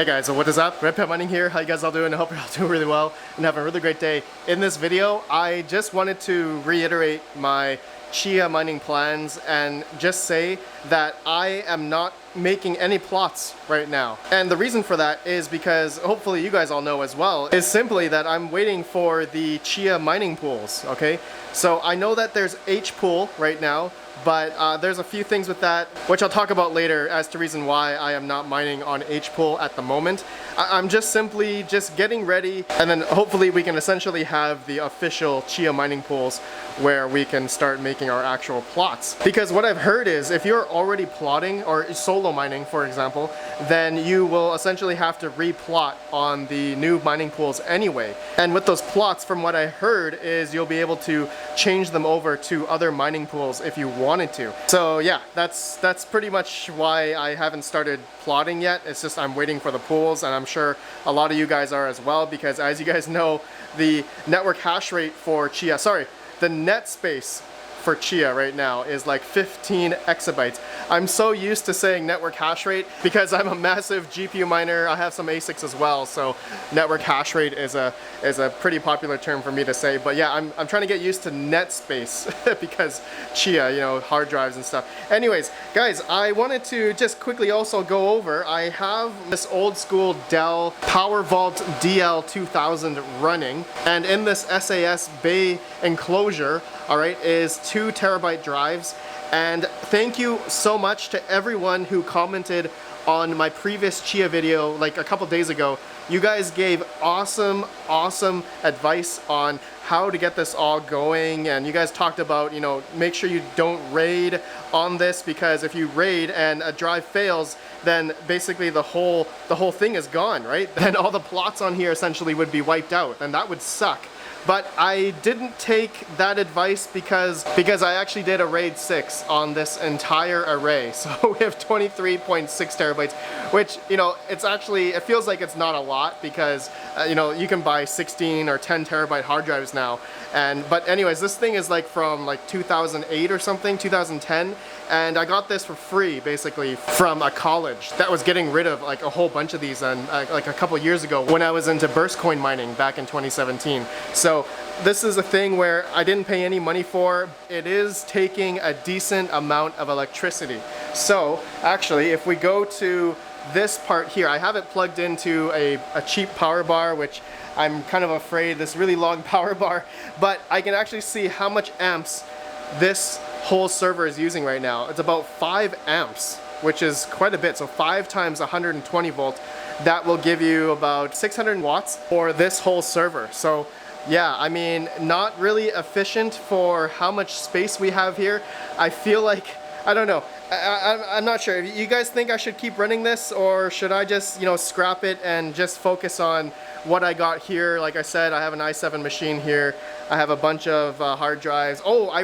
Hey guys, so what is up? RedPandaMining here. How you guys all doing? I hope you're all doing really well and having a really great day. In this video, I just wanted to reiterate my CHIA mining plans and just say that I am not making any plots right now. And the reason for that is because, hopefully you guys all know as well, is simply that I'm waiting for the CHIA mining pools, okay? So I know that there's H pool right now, but there's a few things with that, which I'll talk about later as to reason why I am not mining on H pool at the moment. I'm just simply getting ready, and then hopefully we can essentially have the official CHIA mining pools where we can start making our actual plots. Because what I've heard is if you're already plotting or solo mining, for example, then you will essentially have to replot on the new mining pools anyway. And with those plots, from what I heard, is you'll be able to change them over to other mining pools if you wanted to. So yeah, that's pretty much why I haven't started plotting yet. It's just I'm waiting for the pools, and I'm sure a lot of you guys are as well, because as you guys know, the network hash rate for CHIA, the net space for CHIA right now is like 15 exabytes. I'm so used to saying network hash rate because I'm a massive GPU miner. I have some ASICs as well, so network hash rate is a pretty popular term for me to say. But yeah, I'm trying to get used to net space because CHIA, you know, hard drives and stuff. Anyways, guys, I wanted to just quickly also go over, I have this old school Dell PowerVault DL2000 running, and in this SAS bay enclosure, all right, is 2 terabyte drives. And thank you so much to everyone who commented on my previous CHIA video like a couple days ago. You guys gave awesome advice on how to get this all going, and you guys talked about, you know, make sure you don't RAID on this, because if you RAID and a drive fails, then basically the whole thing is gone, right? Then all the plots on here essentially would be wiped out, and that would suck. But I didn't take that advice because I actually did a RAID 6 on this entire array. So we have 23.6 terabytes, which, you know, it feels like it's not a lot because, you know, you can buy 16 or 10 terabyte hard drives now. But anyways, this thing is like from like 2008 or something, 2010. And I got this for free, basically, from a college that was getting rid of like a whole bunch of these like a couple years ago when I was into burst coin mining back in 2017. So this is a thing where I didn't pay any money for. It is taking a decent amount of electricity. So actually, if we go to this part here, I have it plugged into a cheap power bar, which I'm kind of afraid, this really long power bar, but I can actually see how much amps this whole server is using right now. It's about 5 amps, which is quite a bit. So 5 times 120 volt, that will give you about 600 watts for this whole server. So yeah, I mean, not really efficient for how much space we have here. I feel like, I don't know, I'm not sure. You guys think I should keep running this, or should I just, you know, scrap it and just focus on what I got here? Like I said, I have an i7 machine here. I have a bunch of hard drives. Oh, I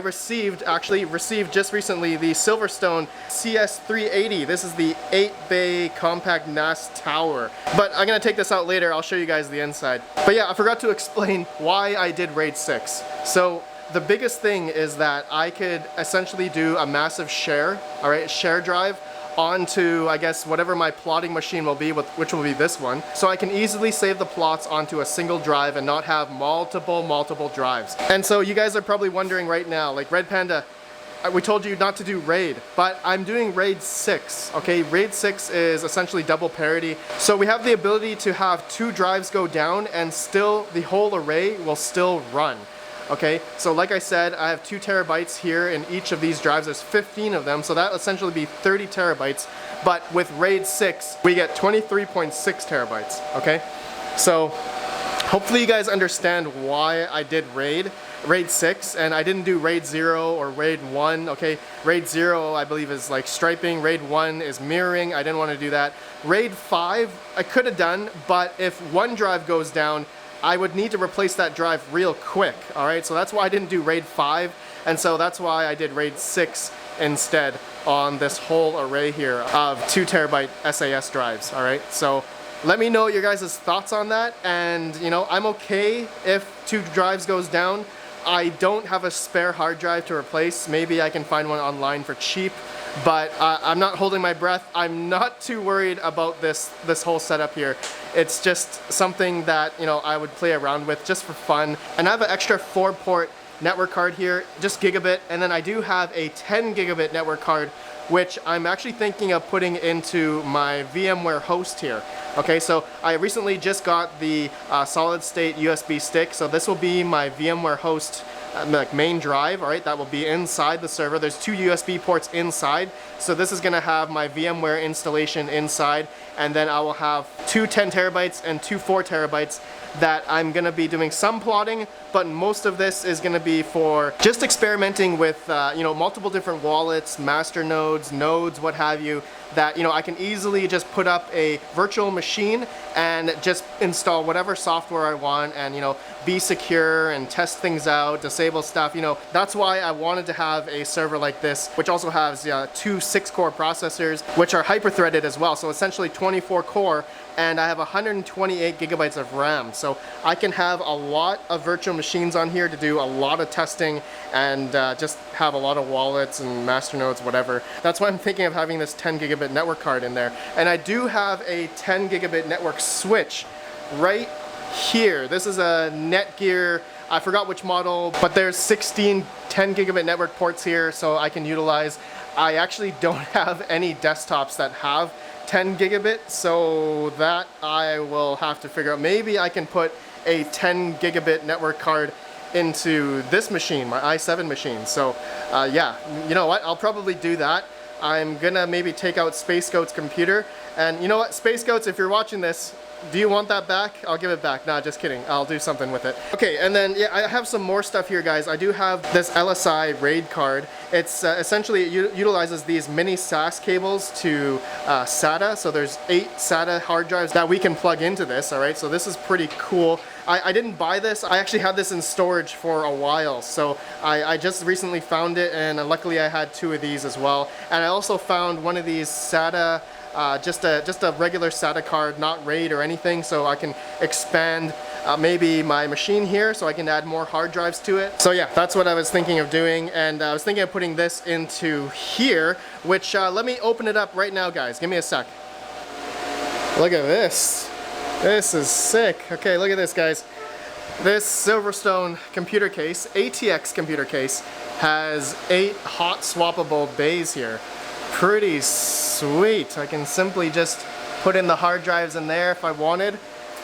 actually received just recently the Silverstone CS380. This is the 8-bay compact NAS tower. But I'm gonna take this out later. I'll show you guys the inside. But yeah, I forgot to explain why I did RAID 6. So the biggest thing is that I could essentially do a massive share, all right, share drive onto, I guess, whatever my plotting machine will be, which will be this one. So I can easily save the plots onto a single drive and not have multiple drives. And so you guys are probably wondering right now, like, Red Panda, we told you not to do RAID, but I'm doing RAID 6, okay? RAID 6 is essentially double parity. So we have the ability to have 2 drives go down and still the whole array will still run. Okay, so like I said, I have 2 terabytes here in each of these drives. There's 15 of them, so that will essentially be 30 terabytes. But with RAID 6, we get 23.6 terabytes, okay? So hopefully you guys understand why I did RAID 6, and I didn't do RAID 0 or RAID 1, okay? RAID 0, I believe, is like striping. RAID 1 is mirroring. I didn't want to do that. RAID 5, I could have done, but if one drive goes down, I would need to replace that drive real quick, all right? So that's why I didn't do RAID 5, and so that's why I did RAID 6 instead on this whole array here of 2 terabyte SAS drives, all right? So let me know your guys' thoughts on that, and, you know, I'm okay if 2 drives goes down. I don't have a spare hard drive to replace. Maybe I can find one online for cheap, but I'm not holding my breath. I'm not too worried about this whole setup here. It's just something that, you know, I would play around with just for fun. And I have an extra 4-port network card here, just gigabit, and then I do have a 10 gigabit network card, which I'm actually thinking of putting into my VMware host here. Okay, so I recently just got the solid state USB stick, so this will be my VMware host like main drive, all right, that will be inside the server. There's 2 USB ports inside, so this is gonna have my VMware installation inside, and then I will have 2 10 terabytes and 2 4 terabytes that I'm gonna be doing some plotting, but most of this is gonna be for just experimenting with you know, multiple different wallets, master nodes, what have you, that, you know, I can easily just put up a virtual machine and just install whatever software I want and, you know, be secure and test things out, disable stuff. You know, that's why I wanted to have a server like this, which also has 2 6-core processors, which are hyper-threaded as well. So essentially 24 core, and I have 128 gigabytes of RAM. So I can have a lot of virtual machines on here to do a lot of testing and just have a lot of wallets and master nodes, whatever. That's why I'm thinking of having this 10 gigabit network card in there. And I do have a 10 gigabit network switch right here. This is a Netgear, I forgot which model, but there's 16 10 gigabit network ports here, so I can utilize. I actually don't have any desktops that have 10 gigabit, so that I will have to figure out. Maybe I can put a 10 gigabit network card into this machine, my i7 machine. So yeah, you know what, I'll probably do that. I'm gonna maybe take out Space Goat's computer, and you know what, Space Goats, if you're watching this, do you want that back? I'll give it back. Nah, just kidding. I'll do something with it. Okay, and then yeah, I have some more stuff here, guys. I do have this LSI RAID card. It's essentially, it utilizes these mini SAS cables to SATA. So there's 8 SATA hard drives that we can plug into this, all right? So this is pretty cool. I didn't buy this. I actually had this in storage for a while. So I just recently found it, and luckily I had 2 of these as well. And I also found one of these SATA, just a regular SATA card, not RAID or anything, so I can expand maybe my machine here, so I can add more hard drives to it. So yeah, that's what I was thinking of doing, and I was thinking of putting this into here, which let me open it up right now, guys. Give me a sec. Look at this. This is sick. Okay, look at this, guys. This Silverstone computer case, ATX computer case, has 8 hot swappable bays here. Pretty sweet. I can simply just put in the hard drives in there if I wanted.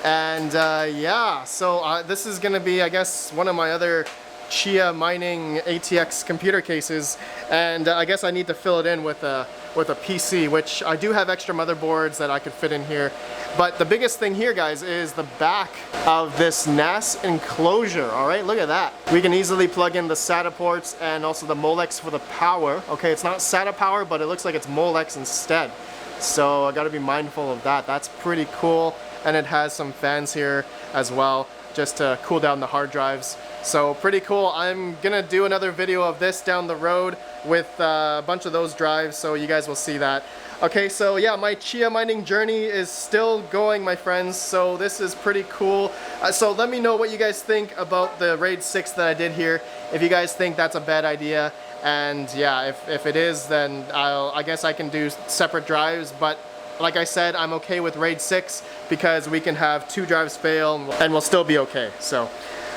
And yeah, so this is gonna be, I guess, one of my other CHIA Mining ATX computer cases, and I guess I need to fill it in with a PC, which I do have extra motherboards that I could fit in here. But the biggest thing here, guys, is the back of this NAS enclosure. All right, look at that. We can easily plug in the SATA ports and also the Molex for the power. Okay, it's not SATA power, but it looks like it's Molex instead. So I gotta be mindful of that. That's pretty cool. And it has some fans here as well, just to cool down the hard drives. So pretty cool. I'm gonna do another video of this down the road with a bunch of those drives, so you guys will see that. Okay, so yeah, my CHIA mining journey is still going, my friends, so this is pretty cool. So let me know what you guys think about the RAID 6 that I did here, if you guys think that's a bad idea. And yeah, if it is, then I guess I can do separate drives, but like I said, I'm okay with RAID 6 because we can have 2 drives fail and we'll still be okay. So,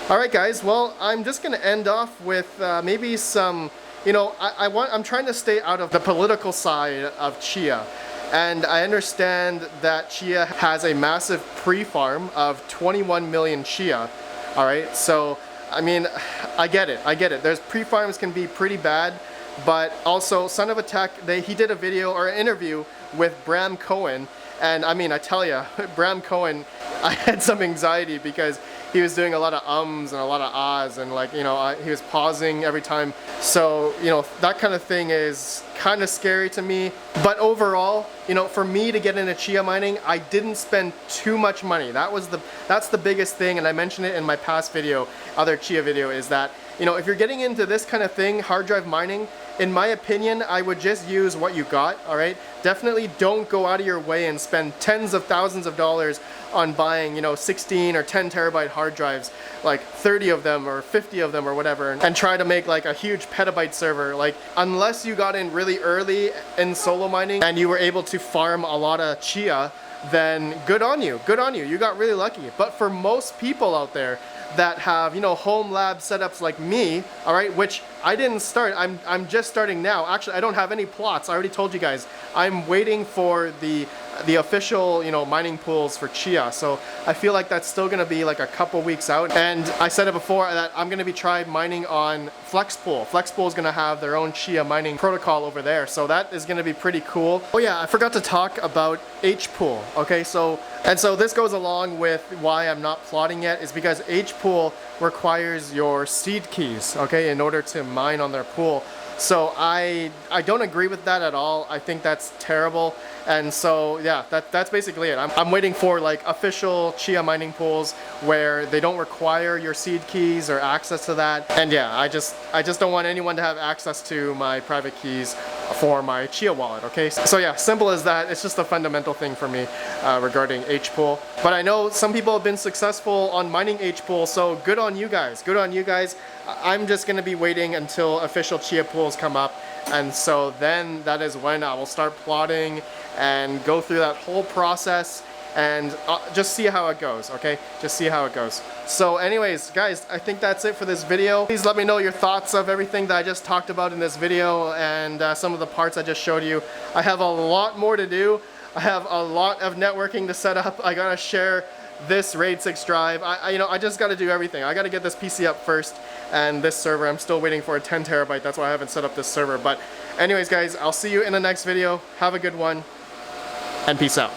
alright guys, well, I'm just gonna end off with maybe some, you know, I'm trying to stay out of the political side of CHIA. And I understand that CHIA has a massive pre-farm of 21 million CHIA. Alright, so, I mean, I get it. There's pre-farms can be pretty bad, but also Son of a Tech, he did a video or an interview with Bram Cohen, and I mean, I tell you, Bram Cohen, I had some anxiety because he was doing a lot of ums and a lot of ahs, and like, you know, he was pausing every time. So, you know, that kind of thing is kind of scary to me. But overall, you know, for me to get into CHIA mining, I didn't spend too much money. That's the biggest thing, and I mentioned it in my past video, other CHIA video, is that, you know, if you're getting into this kind of thing, hard drive mining, in my opinion, I would just use what you got, all right? Definitely don't go out of your way and spend tens of thousands of dollars on buying, 16 or 10 terabyte hard drives, like 30 of them or 50 of them or whatever, and try to make like a huge petabyte server. Like, unless you got in really early in solo mining and you were able to farm a lot of CHIA, then good on you, you got really lucky. But for most people out there that have, home lab setups like me, all right, which I didn't start, I'm just starting now. Actually, I don't have any plots. I already told you guys. I'm waiting for the official, mining pools for CHIA. So I feel like that's still gonna be like a couple weeks out. And I said it before that I'm gonna be trying mining on Flexpool. Flexpool is gonna have their own CHIA mining protocol over there. So that is gonna be pretty cool. Oh yeah, I forgot to talk about H-Pool. Okay, so this goes along with why I'm not plotting yet, is because H-Pool requires your seed keys, okay, in order to mine on their pool. So I don't agree with that at all. I think that's terrible. And so yeah, that's basically it. I'm waiting for like official CHIA mining pools where they don't require your seed keys or access to that. And yeah, I just don't want anyone to have access to my private keys for my CHIA wallet, okay? So yeah, simple as that. It's just a fundamental thing for me regarding H-Pool. But I know some people have been successful on mining H-Pool, so good on you guys. Good on you guys. I'm just gonna be waiting until official CHIA pools come up, and so then that is when I will start plotting and go through that whole process and just see how it goes, okay? Just see how it goes. So anyways, guys, I think that's it for this video. Please let me know your thoughts of everything that I just talked about in this video and some of the parts I just showed you. I have a lot more to do. I have a lot of networking to set up. I gotta share this RAID 6 drive. I just gotta do everything. I gotta get this PC up first, and this server, I'm still waiting for a 10 terabyte. That's why I haven't set up this server. But anyways, guys, I'll see you in the next video. Have a good one, and peace out.